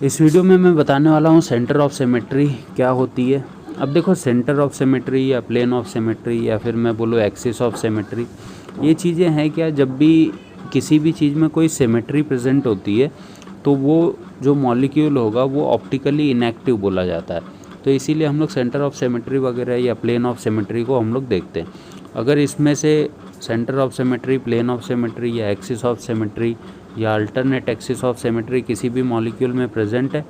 इस वीडियो में मैं बताने वाला हूँ सेंटर ऑफ सिमेट्री क्या होती है। अब देखो, सेंटर ऑफ सिमेट्री या प्लेन ऑफ सिमेट्री या फिर मैं बोलूँ एक्सिस ऑफ सिमेट्री, ये चीज़ें हैं क्या। जब भी किसी भी चीज़ में कोई सिमेट्री प्रेजेंट होती है तो वो जो मॉलिक्यूल होगा वो ऑप्टिकली इनएक्टिव बोला जाता है। तो इसीलिए हम लोग सेंटर ऑफ सिमेट्री वगैरह या प्लेन ऑफ सिमेट्री को हम लोग देखते हैं। अगर इसमें से centre of symmetry, plane of symmetry या एक्सिस ऑफ सिमेट्री या अल्टरनेट एक्सिस ऑफ सिमेट्री किसी भी मॉलिक्यूल में प्रेजेंट है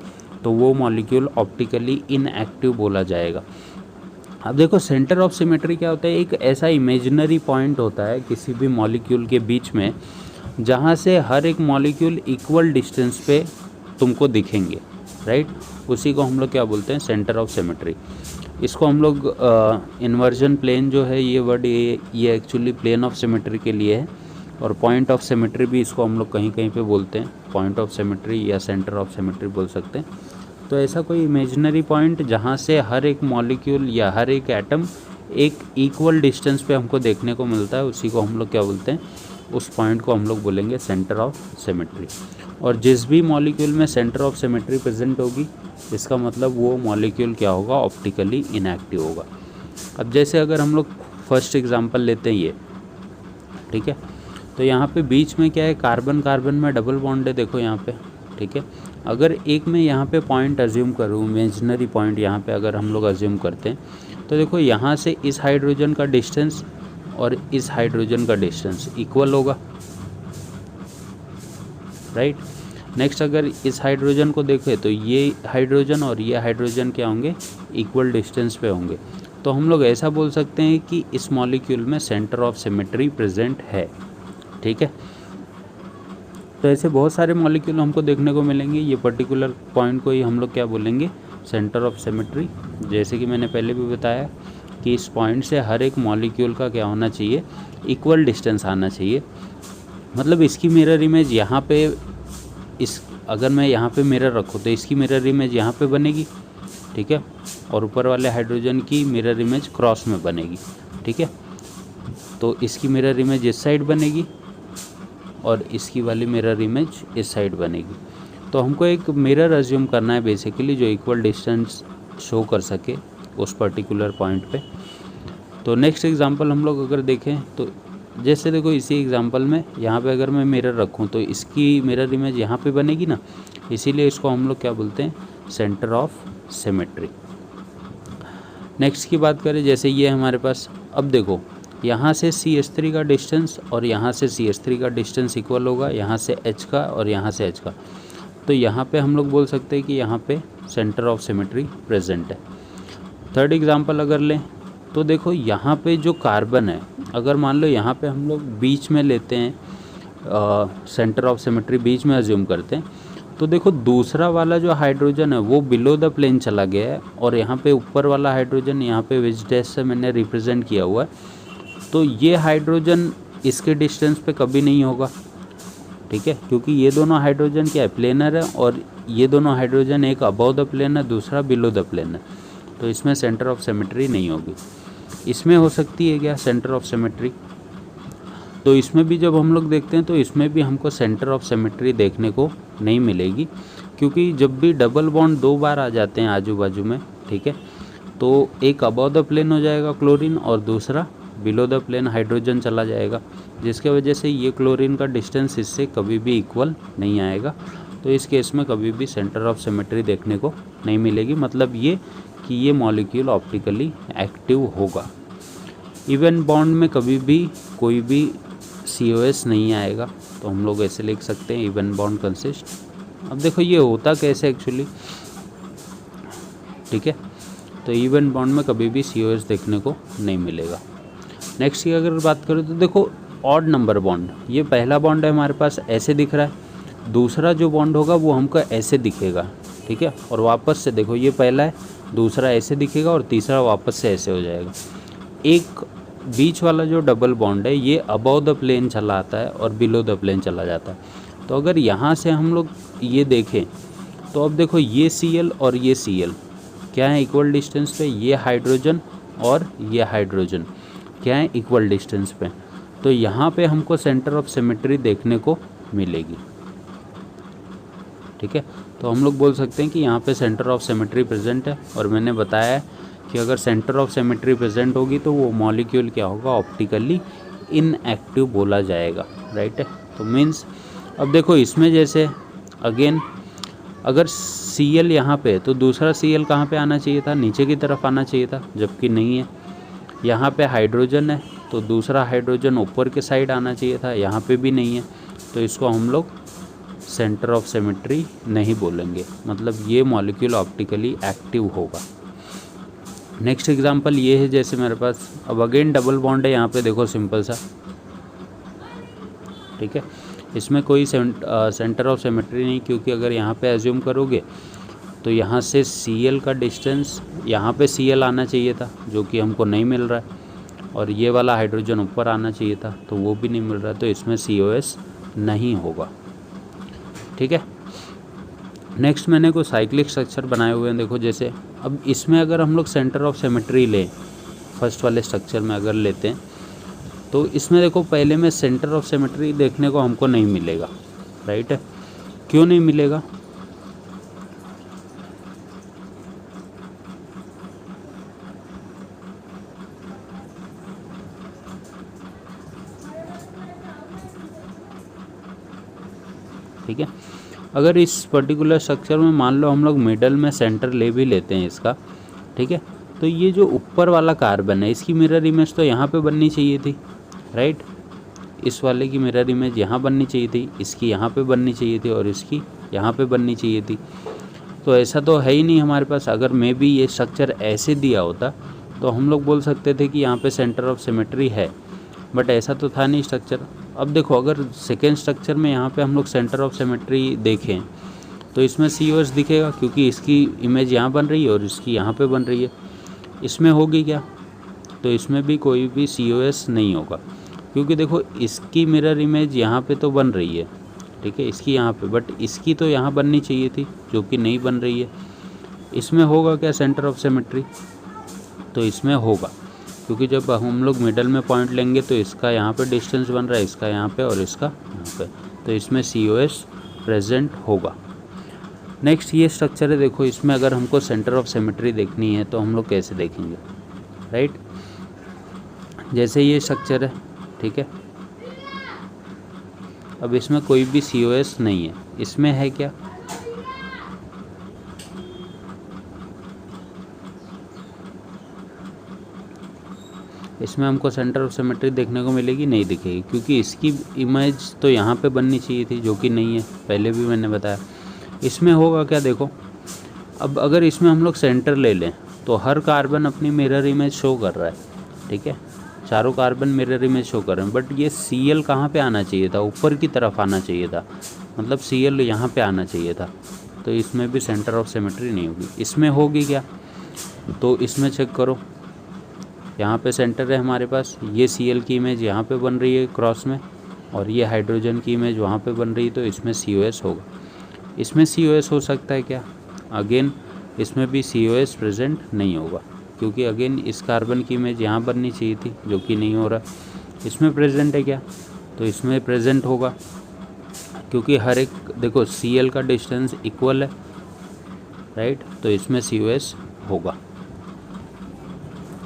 तो वो मॉलिक्यूल ऑप्टिकली इनएक्टिव बोला जाएगा। अब देखो, सेंटर ऑफ सिमेट्री क्या होता है। एक ऐसा इमेजिनरी पॉइंट होता है किसी भी मॉलिक्यूल के बीच में जहाँ से हर एक मॉलिक्यूल इक्वल डिस्टेंस पे तुमको दिखेंगे, राइट। उसी को हम लोग क्या बोलते हैं, सेंटर ऑफ सिमेट्री। इसको हम लोग इन्वर्जन प्लेन जो है, ये वर्ड ये एक्चुअली प्लेन ऑफ सिमेट्री के लिए है। और पॉइंट ऑफ सिमेट्री भी इसको हम लोग कहीं कहीं पे बोलते हैं, पॉइंट ऑफ सिमेट्री या सेंटर ऑफ सिमेट्री बोल सकते हैं। तो ऐसा कोई इमेजिनरी पॉइंट जहाँ से हर एक मॉलिक्यूल या हर एक एटम एक इक्वल डिस्टेंस पे हमको देखने को मिलता है, उसी को हम लोग क्या बोलते हैं, उस पॉइंट को हम लोग बोलेंगे सेंटर ऑफ सिमेट्री। और जिस भी मॉलिक्यूल में सेंटर ऑफ सिमेट्री प्रेजेंट होगी, इसका मतलब वो मॉलिक्यूल क्या होगा, ऑप्टिकली इनएक्टिव होगा। अब जैसे अगर हम लोग फर्स्ट एग्जांपल लेते हैं ये, ठीक है। तो यहाँ पे बीच में क्या है, कार्बन कार्बन में डबल बॉन्ड है, देखो यहाँ पे, ठीक है। अगर एक मैं यहाँ पे पॉइंट अज्यूम करूँ, इमेजिनरी पॉइंट यहाँ पे अगर हम लोग अज्यूम करते हैं तो देखो यहाँ से इस हाइड्रोजन का डिस्टेंस और इस हाइड्रोजन का डिस्टेंस इक्वल होगा, राइट। नेक्स्ट अगर इस हाइड्रोजन को देखें तो ये हाइड्रोजन और ये हाइड्रोजन क्या होंगे, इक्वल डिस्टेंस पे होंगे। तो हम लोग ऐसा बोल सकते हैं कि इस मॉलिक्यूल में सेंटर ऑफ सिमेट्री प्रेजेंट है, ठीक है। तो ऐसे बहुत सारे मॉलिक्यूल हमको देखने को मिलेंगे, ये पर्टिकुलर पॉइंट को ही हम लोग क्या बोलेंगे, सेंटर ऑफ सिमेट्री। जैसे कि मैंने पहले भी बताया कि इस पॉइंट से हर एक मॉलिक्यूल का क्या होना चाहिए, इक्वल डिस्टेंस आना चाहिए। मतलब इसकी मिरर इमेज यहाँ पे, इस अगर मैं यहाँ पे मिरर रखूँ तो इसकी मिरर इमेज यहाँ पे बनेगी, ठीक है। और ऊपर वाले हाइड्रोजन की मिरर इमेज क्रॉस में बनेगी, ठीक है। तो इसकी मिरर इमेज इस साइड बनेगी और इसकी वाली मिरर इमेज इस साइड बनेगी। तो हमको एक मिरर अज्यूम करना है बेसिकली, जो इक्वल डिस्टेंस शो कर सके उस पर्टिकुलर पॉइंट पे। तो नेक्स्ट एग्जांपल हम लोग अगर देखें तो जैसे देखो, इसी एग्जांपल में यहाँ पे अगर मैं मिरर रखूँ तो इसकी मिरर इमेज यहाँ पे बनेगी ना, इसीलिए इसको हम लोग क्या बोलते हैं, सेंटर ऑफ सिमेट्री। नेक्स्ट की बात करें, जैसे ये हमारे पास, अब देखो यहाँ से CH3 का डिस्टेंस और यहाँ से CH3 का डिस्टेंस इक्वल होगा, यहाँ से H का और यहाँ से H का। तो यहाँ पे हम लोग बोल सकते हैं कि यहाँ पे सेंटर ऑफ सिमेट्री प्रेजेंट है। थर्ड एग्जांपल अगर लें तो देखो, यहाँ पे जो कार्बन है, अगर मान लो यहाँ पे हम लोग बीच में लेते हैं, सेंटर ऑफ सिमेट्री बीच में अज्यूम करते हैं, तो देखो दूसरा वाला जो हाइड्रोजन है वो बिलो द प्लेन चला गया है और यहाँ पे ऊपर वाला हाइड्रोजन यहाँ पे विच डैश से मैंने रिप्रेजेंट किया हुआ है। तो ये हाइड्रोजन इसके डिस्टेंस पे कभी नहीं होगा, ठीक है, क्योंकि ये दोनों हाइड्रोजन क्या है, प्लेनर है। और ये दोनों हाइड्रोजन, एक अबव द प्लेन है, दूसरा बिलो द प्लेन है। तो इसमें सेंटर ऑफ सिमेट्री नहीं होगी। इसमें हो सकती है क्या, सेंटर ऑफ सिमेट्री। तो इसमें भी जब हम लोग देखते हैं तो इसमें भी हमको सेंटर ऑफ सिमेट्री देखने को नहीं मिलेगी, क्योंकि जब भी डबल बॉन्ड दो बार आ जाते हैं आजू बाजू में, ठीक है, तो एक अबव द प्लेन हो जाएगा क्लोरीन और दूसरा बिलो द प्लेन हाइड्रोजन चला जाएगा, जिसके वजह से ये क्लोरीन का डिस्टेंस इससे कभी भी इक्वल नहीं आएगा। तो इस केस में कभी भी सेंटर ऑफ सिमेट्री देखने को नहीं मिलेगी। मतलब ये कि ये मॉलिक्यूल ऑप्टिकली एक्टिव होगा। इवन बॉन्ड में कभी भी कोई भी COS नहीं आएगा, तो हम लोग ऐसे लिख सकते हैं, इवन बॉन्ड कंसिस्ट। अब देखो ये होता कैसे एक्चुअली, ठीक है। तो इवन बॉन्ड में कभी भी COS देखने को नहीं मिलेगा। नेक्स्ट की अगर बात करें तो देखो, ऑड नंबर बॉन्ड, ये पहला बॉन्ड है हमारे पास, ऐसे दिख रहा है। दूसरा जो बॉन्ड होगा वो हमको ऐसे दिखेगा, ठीक है। और वापस से देखो, ये पहला है, दूसरा ऐसे दिखेगा और तीसरा वापस से ऐसे हो जाएगा। एक बीच वाला जो डबल बॉन्ड है ये अबव द प्लेन चला आता है और बिलो द प्लेन चला जाता है। तो अगर यहाँ से हम लोग ये देखें तो अब देखो, ये Cl और ये Cl क्या है, इक्वल डिस्टेंस पे। ये हाइड्रोजन और ये हाइड्रोजन क्या है, इक्वल डिस्टेंस पे। तो यहाँ पे हमको सेंटर ऑफ सिमेट्री देखने को मिलेगी, ठीक है। तो हम लोग बोल सकते हैं कि यहाँ पे सेंटर ऑफ सिमेट्री प्रेजेंट है, और मैंने बताया है कि अगर सेंटर ऑफ सिमेट्री प्रेजेंट होगी तो वो मॉलिक्यूल क्या होगा, ऑप्टिकली इनएक्टिव बोला जाएगा, राइट है। तो मीन्स अब देखो इसमें जैसे अगेन अगर Cl यहाँ पे तो दूसरा Cl कहाँ पे आना चाहिए था, नीचे की तरफ आना चाहिए था, जबकि नहीं है। यहाँ पे हाइड्रोजन है तो दूसरा हाइड्रोजन ऊपर के साइड आना चाहिए था, यहाँ पे भी नहीं है, तो इसको हम लोग सेंटर ऑफ सिमेट्री नहीं बोलेंगे, मतलब ये मॉलिक्यूल ऑप्टिकली एक्टिव होगा। नेक्स्ट एग्जांपल ये है, जैसे मेरे पास अब अगेन डबल बॉन्ड है यहाँ पे, देखो सिंपल सा, ठीक है। इसमें कोई सेंटर ऑफ सिमेट्री नहीं, क्योंकि अगर यहाँ पे एज्यूम करोगे तो यहाँ से Cl का डिस्टेंस, यहाँ पे Cl आना चाहिए था जो कि हमको नहीं मिल रहा है, और ये वाला हाइड्रोजन ऊपर आना चाहिए था तो वो भी नहीं मिल रहा है, तो इसमें COS नहीं होगा, ठीक है। नेक्स्ट मैंने कोई साइक्लिक स्ट्रक्चर बनाए हुए हैं, देखो जैसे अब इसमें अगर हम लोग सेंटर ऑफ सिमेट्री लें, फर्स्ट वाले स्ट्रक्चर में अगर लेते हैं तो इसमें देखो पहले में सेंटर ऑफ सिमेट्री देखने को हमको नहीं मिलेगा, राइट है। क्यों नहीं मिलेगा, ठीक है। अगर इस पर्टिकुलर स्ट्रक्चर में मान लो हम लोग मिडल में सेंटर ले भी लेते हैं इसका, ठीक है, तो ये जो ऊपर वाला कार्बन है इसकी मिरर इमेज तो यहाँ पे बननी चाहिए थी, राइट। इस वाले की मिरर इमेज यहाँ बननी चाहिए थी, इसकी यहाँ पे बननी चाहिए थी, और इसकी यहाँ पे बननी चाहिए थी। तो ऐसा तो है ही नहीं हमारे पास। अगर मे बी ये स्ट्रक्चर ऐसे दिया होता तो हम लोग बोल सकते थे कि यहाँ पे सेंटर ऑफ सिमेट्री है, बट ऐसा तो था नहीं स्ट्रक्चर। अब देखो अगर सेकेंड स्ट्रक्चर में यहाँ पे हम लोग सेंटर ऑफ सिमेट्री देखें तो इसमें COS दिखेगा, क्योंकि इसकी इमेज यहाँ बन रही है और इसकी यहाँ पे बन रही है। इसमें होगी क्या, तो इसमें भी कोई भी COS नहीं होगा, क्योंकि देखो इसकी मिरर इमेज यहाँ पे तो बन रही है, ठीक है, इसकी यहाँ पे, बट इसकी तो यहाँ बननी चाहिए थी जो कि नहीं बन रही है। इसमें होगा क्या सेंटर ऑफ सिमेट्री, तो इसमें होगा, क्योंकि जब हम लोग मिडल में पॉइंट लेंगे तो इसका यहाँ पे डिस्टेंस बन रहा है, इसका यहाँ पे और इसका यहाँ पे, तो इसमें COS प्रेजेंट होगा। नेक्स्ट ये स्ट्रक्चर है, देखो इसमें अगर हमको सेंटर ऑफ सिमेट्री देखनी है तो हम लोग कैसे देखेंगे, राइट। जैसे ये स्ट्रक्चर है, ठीक है, अब इसमें कोई भी COS नहीं है, इसमें है क्या, इसमें हमको सेंटर ऑफ सिमेट्री देखने को मिलेगी, नहीं दिखेगी, क्योंकि इसकी इमेज तो यहाँ पे बननी चाहिए थी जो कि नहीं है, पहले भी मैंने बताया। इसमें होगा क्या, देखो अब अगर इसमें हम लोग सेंटर ले लें तो हर कार्बन अपनी मिरर इमेज शो कर रहा है, ठीक है, चारों कार्बन मिरर इमेज शो कर रहे हैं, बट ये Cl कहाँ पे आना चाहिए था, ऊपर की तरफ आना चाहिए था, मतलब Cl यहाँ पे आना चाहिए था, तो इसमें भी सेंटर ऑफ सिमेट्री नहीं होगी। इसमें होगी क्या, तो इसमें चेक करो, यहाँ पे सेंटर है हमारे पास, ये Cl की इमेज यहाँ पे बन रही है क्रॉस में, और ये हाइड्रोजन की इमेज वहाँ पे बन रही है, तो इसमें COS होगा। इसमें COS हो सकता है क्या, अगेन इसमें भी COS प्रेजेंट नहीं होगा, क्योंकि अगेन इस कार्बन की इमेज यहाँ बननी चाहिए थी जो कि नहीं हो रहा। इसमें प्रेजेंट है क्या, तो इसमें प्रेजेंट होगा, क्योंकि हर एक देखो Cl का डिस्टेंस इक्वल है, राइट, तो इसमें COS होगा।